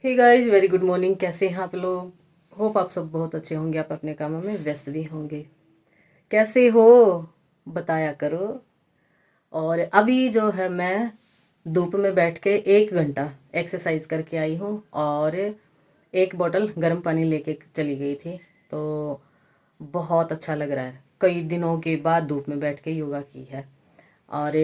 हे guys, very good morning. कैसे हैं आप लोग? होप आप सब बहुत अच्छे होंगे। आप अपने कामों में व्यस्त भी होंगे। कैसे हो बताया करो। और अभी जो है मैं धूप में बैठ के 1 घंटा एक्सरसाइज करके आई हूँ और एक बोतल गर्म पानी लेके चली गई थी। तो बहुत अच्छा लग रहा है। कई दिनों के बाद धूप में बैठ के योगा की है। और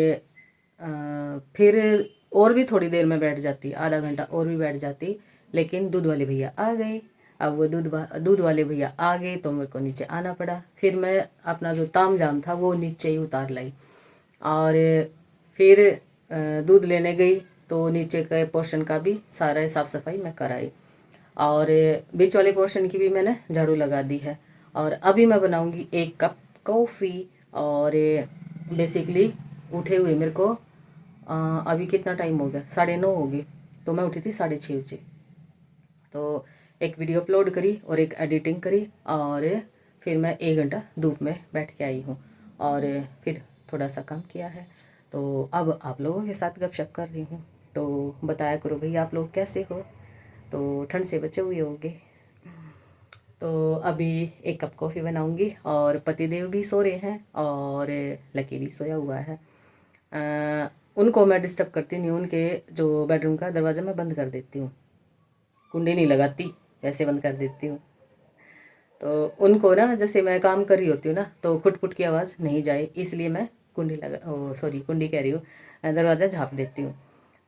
फिर और भी थोड़ी देर में बैठ जाती, आधा घंटा और भी बैठ जाती, लेकिन दूध वाले भैया आ गए। अब वो दूध वाले भैया आ गए तो मेरे को नीचे आना पड़ा। फिर मैं अपना जो ताम झाम था वो नीचे ही उतार लाई। और फिर दूध लेने गई तो नीचे के पोर्शन का भी सारा साफ सफाई मैं कराई और बीच वाले पोर्शन की भी मैंने झाड़ू लगा दी है। और अभी मैं बनाऊंगी 1 कप कॉफ़ी। और बेसिकली उठे हुए मेरे को अभी कितना टाइम हो गया, 9:30 हो गए। तो मैं उठी थी 6:30 बजे। तो एक वीडियो अपलोड करी और एक एडिटिंग करी और फिर मैं 1 घंटा धूप में बैठ के आई हूँ और फिर थोड़ा सा काम किया है। तो अब आप लोगों के साथ गपशप कर रही हूँ। तो बताया करो भाई, आप लोग कैसे हो? तो ठंड से बचे हुए होंगे। तो अभी 1 कप कॉफ़ी बनाऊंगी और पतिदेव भी सो रहे हैं और लकी भी सोया हुआ है। उनको मैं डिस्टर्ब करती नहीं हूँ। उनके जो बेडरूम का दरवाज़ा मैं बंद कर देती हूँ, कुंडी नहीं लगाती, वैसे बंद कर देती हूँ। तो उनको ना, जैसे मैं काम कर रही होती हूँ ना, तो खुट की आवाज़ नहीं जाए इसलिए मैं कुंडी कह रही हूँ, दरवाज़ा झाँप देती हूँ।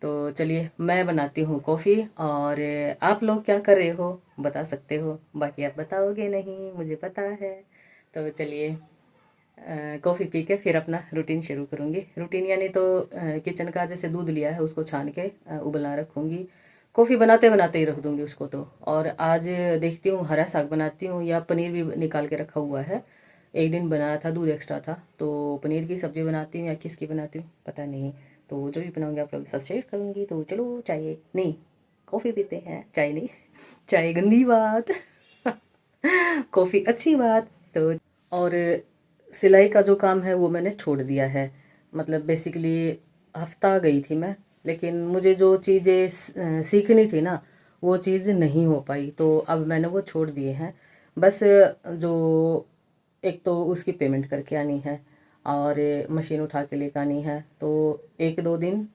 तो चलिए मैं बनाती हूँ कॉफ़ी। और आप लोग क्या कर रहे हो बता सकते हो, बाकी आप बताओगे नहीं, मुझे पता है। तो चलिए कॉफ़ी पी के फिर अपना रूटीन शुरू करूँगी। रूटीन यानी तो किचन का, जैसे दूध लिया है उसको छान के उबलना रखूँगी। कॉफ़ी बनाते बनाते ही रख दूँगी उसको। तो और आज देखती हूँ हरा साग बनाती हूँ या पनीर भी निकाल के रखा हुआ है। एक दिन बनाया था, दूध एक्स्ट्रा था, तो पनीर की सब्ज़ी बनाती हूँ या किसकी बनाती हूँ पता नहीं। तो जो भी बनाऊँगी आप लोगों के साथ शेयर करूँगी। तो चलो चाय नहीं, कॉफ़ी पीते हैं, चाय नहीं। चाय गंदी बात। कॉफ़ी अच्छी बात। तो और सिलाई का जो काम है वो मैंने छोड़ दिया है। मतलब बेसिकली हफ्ता गई थी मैं, लेकिन मुझे जो चीज़ें सीखनी थी ना वो चीज़ नहीं हो पाई, तो अब मैंने वो छोड़ दिए हैं। बस जो एक तो उसकी पेमेंट करके आनी है और मशीन उठा के लेकर आनी है। तो 1-2 दिन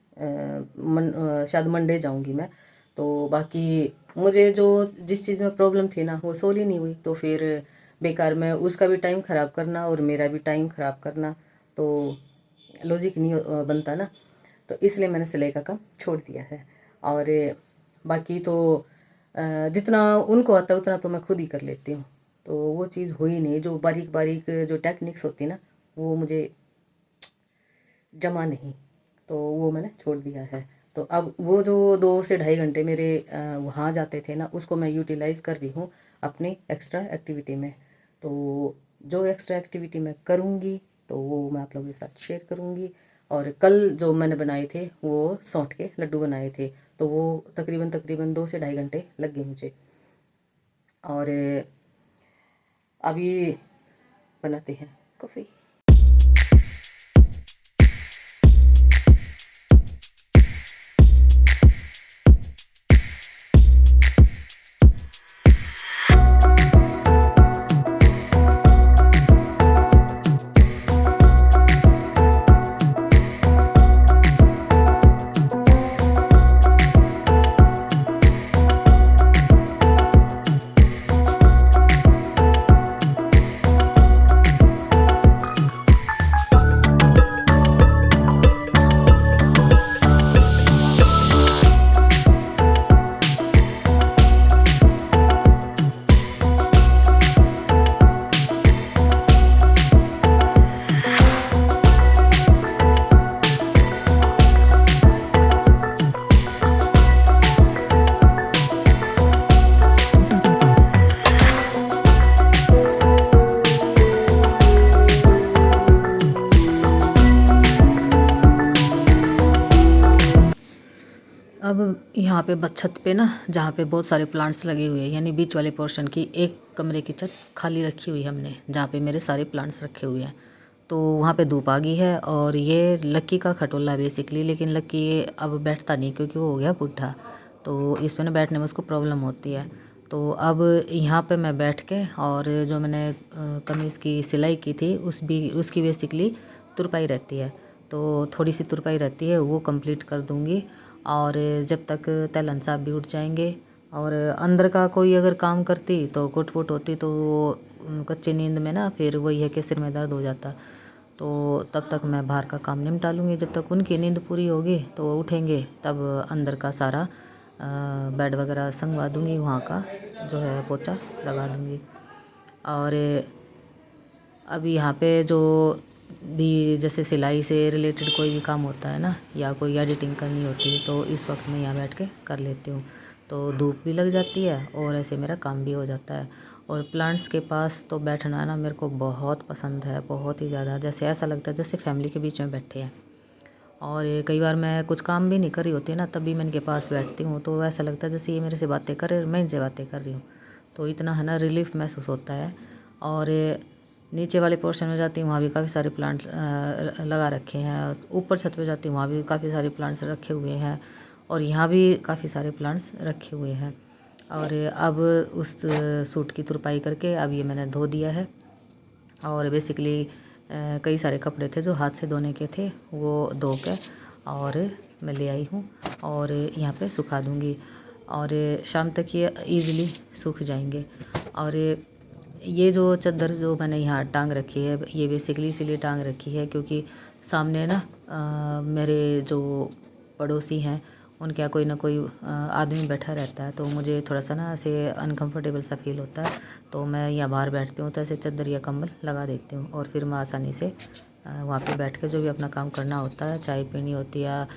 शायद मंडे जाऊंगी मैं। तो बाकी मुझे जो जिस चीज़ में प्रॉब्लम थी ना वो सोल्व ही नहीं हुई, तो फिर बेकार में उसका भी टाइम ख़राब करना और मेरा भी टाइम ख़राब करना, तो लॉजिक नहीं बनता ना। तो इसलिए मैंने सिलाई का काम छोड़ दिया है। और बाकी तो जितना उनको आता है उतना तो मैं खुद ही कर लेती हूँ। तो वो चीज़ हुई नहीं, जो बारीक बारीक जो टेक्निक्स होती ना वो मुझे जमा नहीं, तो वो मैंने छोड़ दिया है। तो अब वो जो 2 से ढाई घंटे मेरे वहाँ जाते थे ना, उसको मैं यूटिलाइज़ कर रही हूँ अपनी एक्स्ट्रा एक्टिविटी में। तो जो एक्स्ट्रा एक्टिविटी मैं करूँगी तो वो मैं आप लोगों के साथ शेयर करूँगी। और कल जो मैंने बनाए थे वो सौंठ के लड्डू बनाए थे, तो वो तकरीबन तकरीबन 2 से ढाई घंटे लग गए मुझे। और अभी बनाते हैं कॉफ़ी। अब यहाँ पे छत पे ना, जहाँ पे बहुत सारे प्लांट्स लगे हुए हैं, यानी बीच वाले पोर्शन की एक कमरे की छत खाली रखी हुई है हमने, जहाँ पे मेरे सारे प्लांट्स रखे हुए हैं। तो वहाँ पे धूप आ गई है और ये लक्की का खटोला बेसिकली, लेकिन लक्की अब बैठता नहीं क्योंकि वो हो गया बूढ़ा। तो इस पे ना बैठने में उसको प्रॉब्लम होती है। तो अब यहाँ पे मैं बैठ के और जो मैंने कमीज़ की सिलाई की थी उसकी बेसिकली तुरपाई रहती है, तो थोड़ी सी तुरपाई रहती है वो कंप्लीट कर दूँगी। और जब तक तैलन साहब भी उठ जाएंगे और अंदर का कोई अगर काम करती तो कुट-पुट होती, तो वो कच्ची नींद में ना फिर वही है कि सिर में दर्द हो जाता। तो तब तक मैं बाहर का काम निपटा लूँगी। जब तक उनकी नींद पूरी होगी तो वो उठेंगे तब अंदर का सारा बेड वगैरह संगवा दूँगी, वहाँ का जो है पोछा लगा दूँगी। और अभी यहाँ पे जो भी जैसे सिलाई से रिलेटेड कोई भी काम होता है ना, या कोई एडिटिंग करनी होती है, तो इस वक्त मैं यहाँ बैठ के कर लेती हूँ। तो धूप भी लग जाती है और ऐसे मेरा काम भी हो जाता है। और प्लांट्स के पास तो बैठना ना मेरे को बहुत पसंद है, बहुत ही ज़्यादा। जैसे ऐसा लगता है जैसे फैमिली के बीच में बैठे हैं। और कई बार मैं कुछ काम भी नहीं कर रही होती ना, तब भी मैं इनके पास बैठती हूँ तो ऐसा लगता है जैसे ये मेरे से बातें कर रहे हैं, मैं इनसे बातें कर रही हूँ। तो इतना है ना रिलीफ महसूस होता है। और नीचे वाले पोर्शन में जाती हूँ, वहाँ भी काफ़ी सारे प्लांट लगा रखे हैं। ऊपर छत पे जाती हूँ, वहाँ भी काफ़ी सारे प्लांट्स रखे हुए हैं। और यहाँ भी काफ़ी सारे प्लांट्स रखे हुए हैं। और अब उस सूट की तुरपाई करके अब ये मैंने धो दिया है। और बेसिकली कई सारे कपड़े थे जो हाथ से धोने के थे, वो धो के और मैं ले आई हूँ और यहाँ पे सुखा दूँगी। और शाम तक ये इजीली सूख जाएंगे। और ये जो चादर जो मैंने यहाँ टांग रखी है, ये बेसिकली इसीलिए टांग रखी है क्योंकि सामने ना मेरे जो पड़ोसी हैं उनके यहाँ कोई ना कोई आदमी बैठा रहता है, तो मुझे थोड़ा सा ना ऐसे अनकंफर्टेबल सा फील होता है। तो मैं यहाँ बाहर बैठती हूँ तो ऐसे चादर या कंबल लगा देती हूँ और फिर मैं आसानी से वहाँ पे बैठ के जो भी अपना काम करना होता है, चाय पीनी होती है या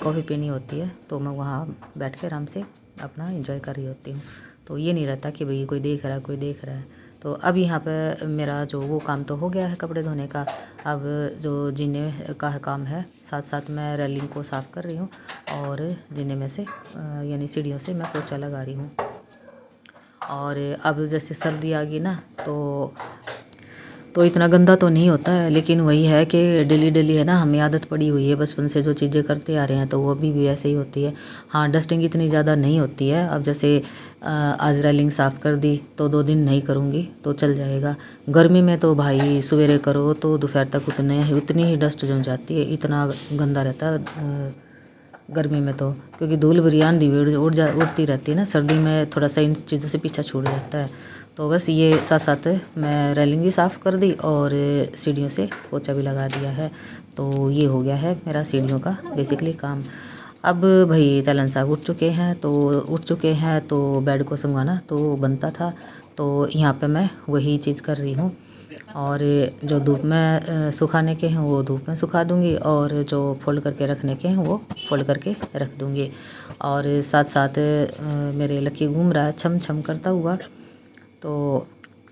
कॉफ़ी पीनी होती है, तो मैं वहाँ बैठ के आराम से अपना एंजॉय कर रही होती हूँ। तो ये नहीं रहता कि भाई कोई देख रहा है, कोई देख रहा है। तो अब यहाँ पे मेरा जो वो काम तो हो गया है कपड़े धोने का। अब जो जीने का काम है, साथ साथ मैं रेलिंग को साफ़ कर रही हूँ और जीने में से यानी सीढ़ियों से मैं पोछा लगा रही हूँ। और अब जैसे सर्दी आ गई ना तो इतना गंदा तो नहीं होता है, लेकिन वही है कि डेली डेली है ना हमें आदत पड़ी हुई है बचपन से जो चीज़ें करते आ रहे हैं, तो वो अभी भी ऐसे ही होती है। हाँ, डस्टिंग इतनी ज़्यादा नहीं होती है। अब जैसे आज रेलिंग साफ़ कर दी तो 2 दिन नहीं करूँगी तो चल जाएगा। गर्मी में तो भाई सवेरे करो तो दोपहर तक उतनी ही डस्ट जम जाती है, इतना गंदा रहता है गर्मी में तो, क्योंकि धूल भरी आंधी भी उड़ती रहती है ना। सर्दी में थोड़ा सा इन चीज़ों से पीछा छूट जाता है। तो बस ये साथ साथ मैं रेलिंग भी साफ़ कर दी और सीढ़ियों से पोछा भी लगा दिया है। तो ये हो गया है मेरा सीढ़ियों का बेसिकली काम। अब भाई तैलन साहब उठ चुके हैं तो बेड को संगवाना तो बनता था, तो यहाँ पे मैं वही चीज़ कर रही हूँ। और जो धूप में सुखाने के हैं वो धूप में सुखा दूँगी और जो फोल्ड करके रखने के हैं वो फोल्ड करके रख दूँगी। और साथ साथ मेरे लकी घूम रहा है छम छम करता हुआ। तो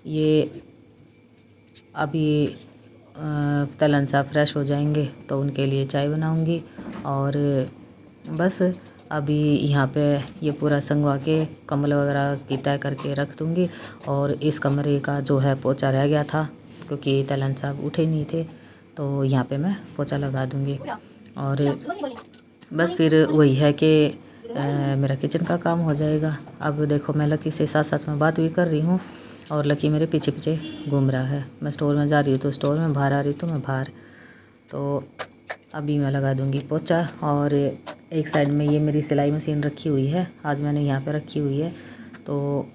ये अभी तलन सा फ्रेश हो जाएंगे तो उनके लिए चाय बनाऊँगी। और बस अभी यहाँ पे ये पूरा संगवा के कम्बल वगैरह की तय करके रख दूँगी। और इस कमरे का जो है पोछा रह गया था क्योंकि तलन साहब उठे नहीं थे, तो यहाँ पे मैं पोछा लगा दूँगी। और बस फिर वही है कि मेरा किचन का काम हो जाएगा। अब देखो मैं लकी से साथ साथ में बात भी कर रही हूँ और लकी मेरे पीछे पीछे घूम रहा है। मैं स्टोर में जा रही हूँ तो स्टोर में, बाहर आ रही तो मैं बाहर। तो अभी मैं लगा दूँगी पोछा। और एक साइड में ये मेरी सिलाई मशीन रखी हुई है, आज मैंने यहाँ पे रखी हुई है। तो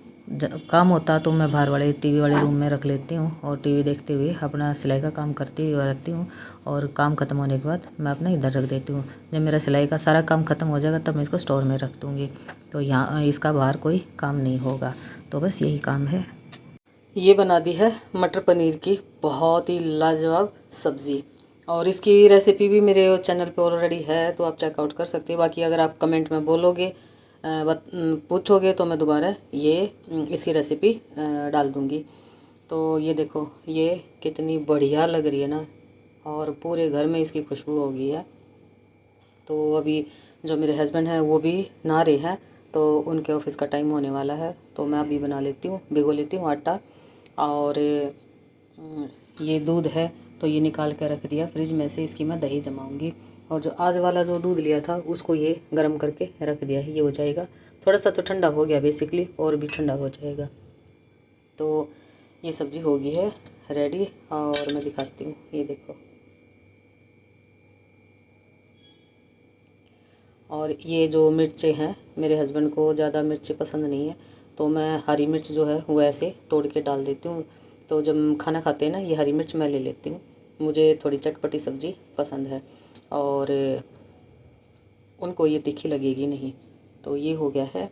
काम होता तो मैं बाहर वाले टीवी वाले रूम में रख लेती हूँ और टीवी देखते हुए अपना सिलाई का काम करती हुई रहती हूँ। और काम ख़त्म होने के बाद मैं अपना इधर रख देती हूँ। जब मेरा सिलाई का सारा काम ख़त्म हो जाएगा तब मैं इसको स्टोर में रख दूँगी, तो यहाँ इसका बाहर कोई काम नहीं होगा। तो बस यही काम है। ये बना दी है मटर पनीर की बहुत ही लाजवाब सब्ज़ी, और इसकी रेसिपी भी मेरे चैनल पे ऑलरेडी है, तो आप चेकआउट कर सकते हैं। बाकी अगर आप कमेंट में बोलोगे पूछोगे तो मैं दोबारा ये इसकी रेसिपी डाल दूँगी। तो ये देखो ये कितनी बढ़िया लग रही है ना, और पूरे घर में इसकी खुशबू हो गई है। तो अभी जो मेरे हस्बैंड हैं वो भी नहा रहे हैं, तो उनके ऑफिस का टाइम होने वाला है, तो मैं अभी बना लेती हूँ, भिगो लेती हूँ आटा। और ये दूध है तो ये निकाल कर रख दिया फ्रिज में से, इसकी मैं दही जमाऊँगी। और जो आज वाला जो दूध लिया था उसको ये गर्म करके रख दिया है, ये हो जाएगा। थोड़ा सा तो ठंडा हो गया बेसिकली, और भी ठंडा हो जाएगा। तो ये सब्ज़ी हो गई है रेडी, और मैं दिखाती हूँ, ये देखो। और ये जो मिर्चें हैं, मेरे हस्बैंड को ज़्यादा मिर्ची पसंद नहीं है, तो मैं हरी मिर्च जो है वो ऐसे तोड़ के डाल देती हूँ। तो जब खाना खाते हैं ना, ये हरी मिर्च मैं ले लेती हूँ। मुझे थोड़ी चटपटी सब्ज़ी पसंद है, और उनको ये तीखी लगेगी नहीं। तो ये हो गया है,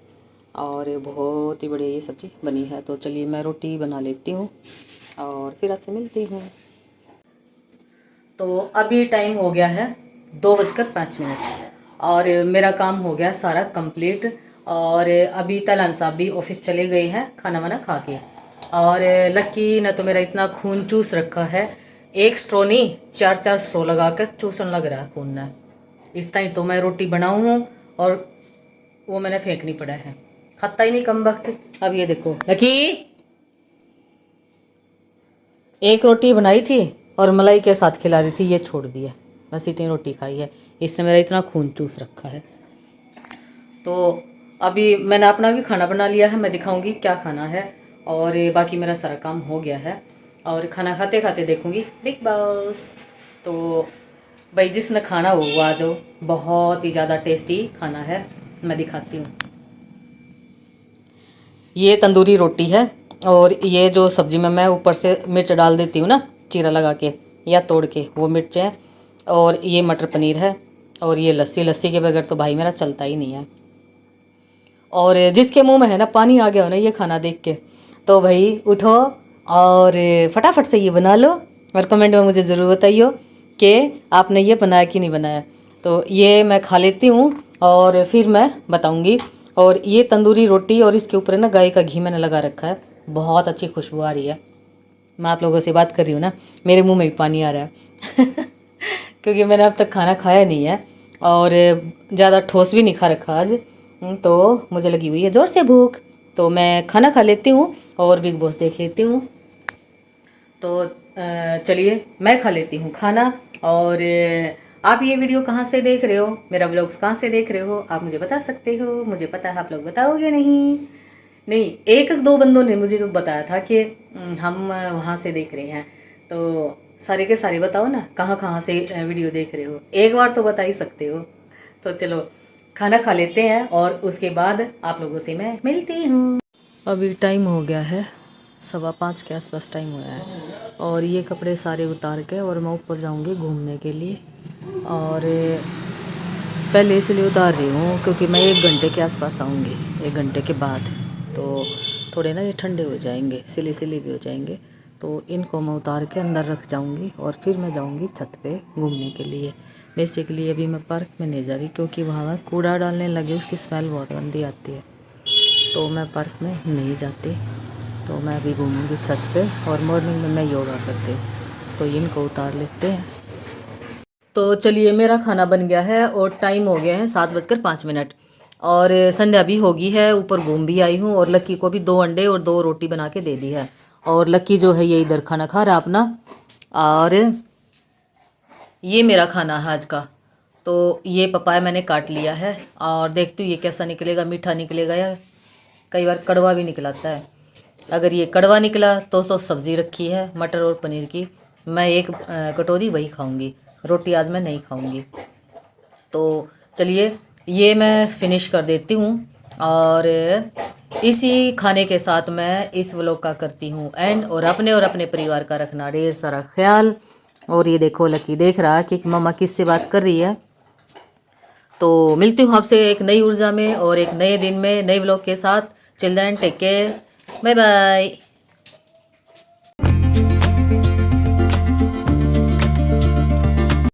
और बहुत ही बढ़िया ये सब्ज़ी बनी है। तो चलिए मैं रोटी बना लेती हूँ और फिर आपसे मिलती हूँ। तो अभी टाइम हो गया है 2:05, और मेरा काम हो गया सारा कंप्लीट। और अभी तलन साहब भी ऑफिस चले गए हैं खाना वाना खा के। और लक्की ने तो मेरा इतना खून चूस रखा है, एक स्ट्रो नहीं 4-4 स्ट्रो लगा कर चूसन लग रहा है खून ने। इस टाइम तो मैं रोटी बनाऊँ हूँ और वो मैंने फेंकनी पड़ा है, खाता ही नहीं कम वक्त। अब ये देखो लकी, एक रोटी बनाई थी और मलाई के साथ खिला दी थी, ये छोड़ दिया, बस इतनी रोटी खाई है। इसने मेरा इतना खून चूस रखा है। तो अभी मैंने अपना भी खाना बना लिया है, मैं दिखाऊंगी क्या खाना है। और बाकी मेरा सारा काम हो गया है, और खाना खाते खाते देखूंगी बिग बॉस। तो भाई जिसने खाना हो वो आ जाओ, बहुत ही ज़्यादा टेस्टी खाना है, मैं दिखाती हूँ। ये तंदूरी रोटी है, और ये जो सब्ज़ी में मैं ऊपर से मिर्च डाल देती हूँ ना, चीरा लगा के या तोड़ के, वो मिर्च है। और ये मटर पनीर है, और ये लस्सी। लस्सी के बगैर तो भाई मेरा चलता ही नहीं है। और जिसके मुंह में है ना पानी आ गया हो ना ये खाना देख के, तो भाई उठो और फटाफट से ये बना लो, और कमेंट में मुझे ज़रूर बताइए कि आपने ये बनाया कि नहीं बनाया। तो ये मैं खा लेती हूँ और फिर मैं बताऊँगी। और ये तंदूरी रोटी, और इसके ऊपर ना गाय का घी मैंने लगा रखा है, बहुत अच्छी खुशबू आ रही है। मैं आप लोगों से बात कर रही हूँ ना, मेरे मुंह में भी पानी आ रहा है क्योंकि मैंने अब तक खाना खाया नहीं है, और ज़्यादा ठोस भी नहीं खा रखा आज। तो मुझे लगी हुई है ज़ोर से भूख, तो मैं खाना खा लेती हूँ और बिग बॉस देख लेती हूँ। तो चलिए मैं खा लेती हूँ खाना। और आप ये वीडियो कहाँ से देख रहे हो, मेरा ब्लॉग्स कहाँ से देख रहे हो, आप मुझे बता सकते हो। मुझे पता है आप लोग बताओगे नहीं। नहीं, एक दो बंदों ने मुझे तो बताया था कि हम वहाँ से देख रहे हैं। तो सारे के सारे बताओ ना कहाँ कहाँ से वीडियो देख रहे हो, एक बार तो बता ही सकते हो। तो चलो खाना खा लेते हैं, और उसके बाद आप लोगों से मैं मिलती हूँ। अभी टाइम हो गया है 5:15 के आसपास टाइम हुआ है, और ये कपड़े सारे उतार के और मैं ऊपर जाऊँगी घूमने के लिए। और पहले इसलिए उतार रही हूँ क्योंकि मैं 1 घंटे के आसपास आऊँगी, 1 घंटे के बाद। तो थोड़े ना ये ठंडे हो जाएंगे, सिले सिले भी हो जाएंगे। तो इनको मैं उतार के अंदर रख जाऊँगी, और फिर मैं जाऊँगी छत पे घूमने के लिए। बेसिकली अभी मैं पार्क में नहीं जा रही, क्योंकि वहाँ कूड़ा डालने लगे, उसकी स्मेल बहुत गंदी आती है, तो मैं पार्क में नहीं जाती। तो मैं अभी घूमूंगी छत पे, और मॉर्निंग में मैं योगा करती हूँ। तो इनको उतार लेते हैं। तो चलिए मेरा खाना बन गया है, और टाइम हो गया है 7:05, और संध्या भी होगी है, ऊपर घूम भी आई हूँ। और लक्की को भी 2 अंडे और 2 रोटी बना के दे दी है। और लक्की जो है ये इधर खाना खा रहा है अपना, और ये मेरा खाना है आज का। तो ये पपाया मैंने काट लिया है, और देखती हूँ ये कैसा निकलेगा, मीठा निकलेगा या कई बार कड़वा भी निकलाता है। अगर ये कड़वा निकला तो सब्ज़ी रखी है मटर और पनीर की, मैं एक कटोरी वही खाऊंगी, रोटी आज मैं नहीं खाऊंगी। तो चलिए ये मैं फिनिश कर देती हूँ, और इसी खाने के साथ मैं इस व्लॉग का करती हूँ एंड। और अपने परिवार का रखना ढेर सारा ख्याल। और ये देखो लकी देख रहा है कि मम्मा किससे बात कर रही है। तो मिलती हूँ आपसे एक नई ऊर्जा में और एक नए दिन में नए व्लॉग के साथ। Children take care, bye bye.